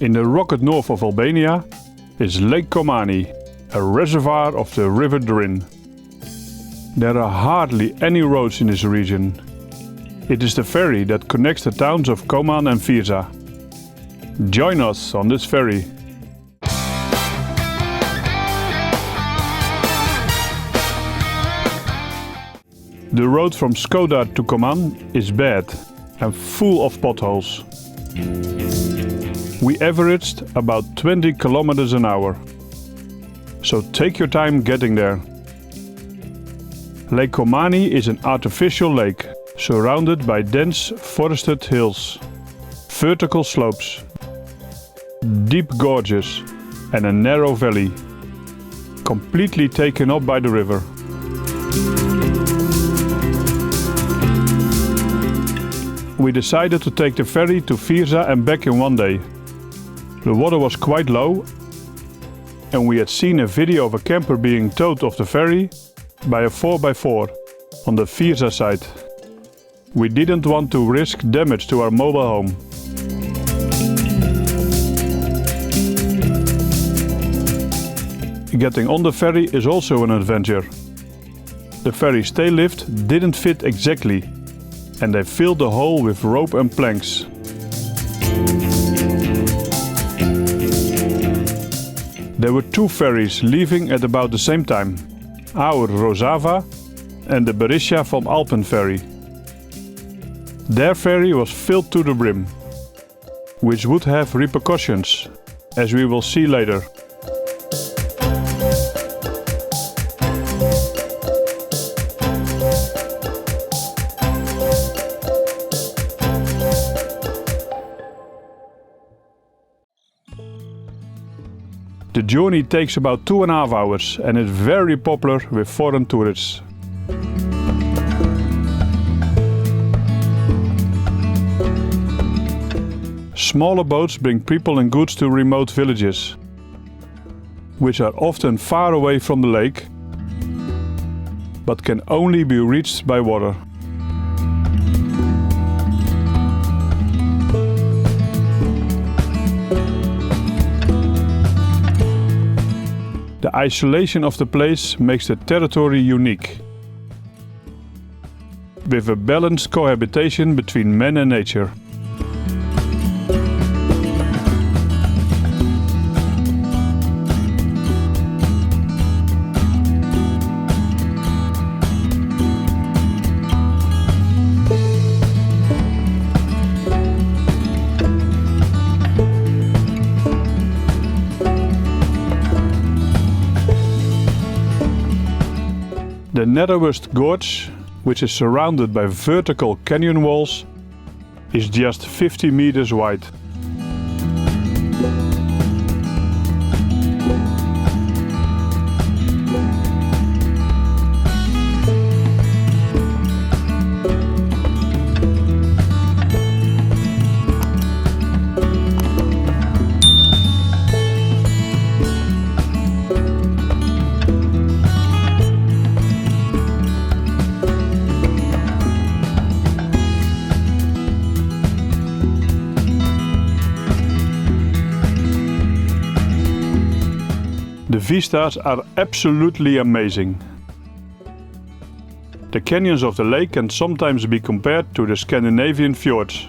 In the rugged north of Albania is Lake Komani, a reservoir of the River Drin. There are hardly any roads in this region. It is the ferry that connects the towns of Koman and Virza. Join us on this ferry. The road from Skoda to Koman is bad and full of potholes. We averaged about 20 kilometers an hour. So take your time getting there. Lake Komani is an artificial lake surrounded by dense forested hills, vertical slopes, deep gorges and a narrow valley, completely taken up by the river. We decided to take the ferry to Virza and back in one day. The water was quite low and we had seen a video of a camper being towed off the ferry by a 4x4 on the Virza side. We didn't want to risk damage to our mobile home. Getting on the ferry is also an adventure. The ferry stay lift didn't fit exactly and they filled the hole with rope and planks. There were two ferries leaving at about the same time, our Rosava and the Berisha van Alpen ferry. Their ferry was filled to the brim, which would have repercussions, as we will see later. The journey takes about 2.5 hours and is very popular with foreign tourists. Smaller boats bring people and goods to remote villages, which are often far away from the lake, but can only be reached by water. The isolation of the place makes the territory unique, with a balanced cohabitation between man and nature. The narrowest gorge, which is surrounded by vertical canyon walls, is just 50 meters wide. The vistas are absolutely amazing. The canyons of the lake can sometimes be compared to the Scandinavian fjords.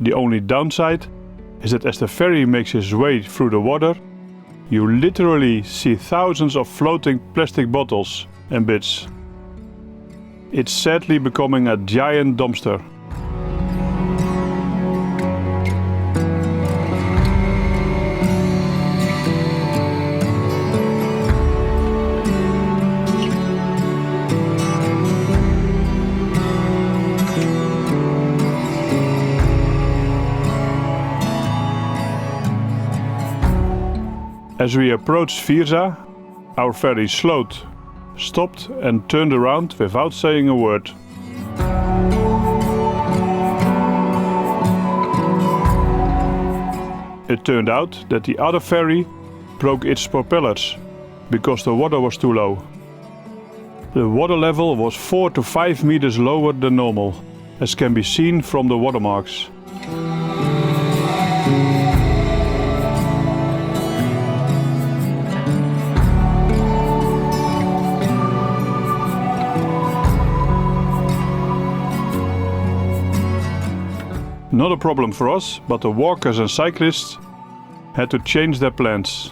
The only downside is that as the ferry makes its way through the water, you literally see thousands of floating plastic bottles and bits. It's sadly becoming a giant dumpster. As we approached Virza, Our ferry slowed, stopped and turned around without saying a word. It turned out that the other ferry broke its propellers because the water was too low. The water level was 4 to 5 meters lower than normal, as can be seen from the watermarks. Not a problem for us, but the walkers and cyclists had to change their plans.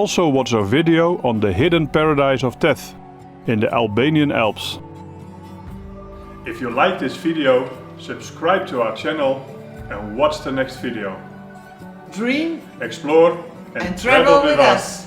Also watch our video on the hidden paradise of Teth in the Albanian Alps. If you like this video, subscribe to our channel and watch the next video. Dream Explore and and travel with us.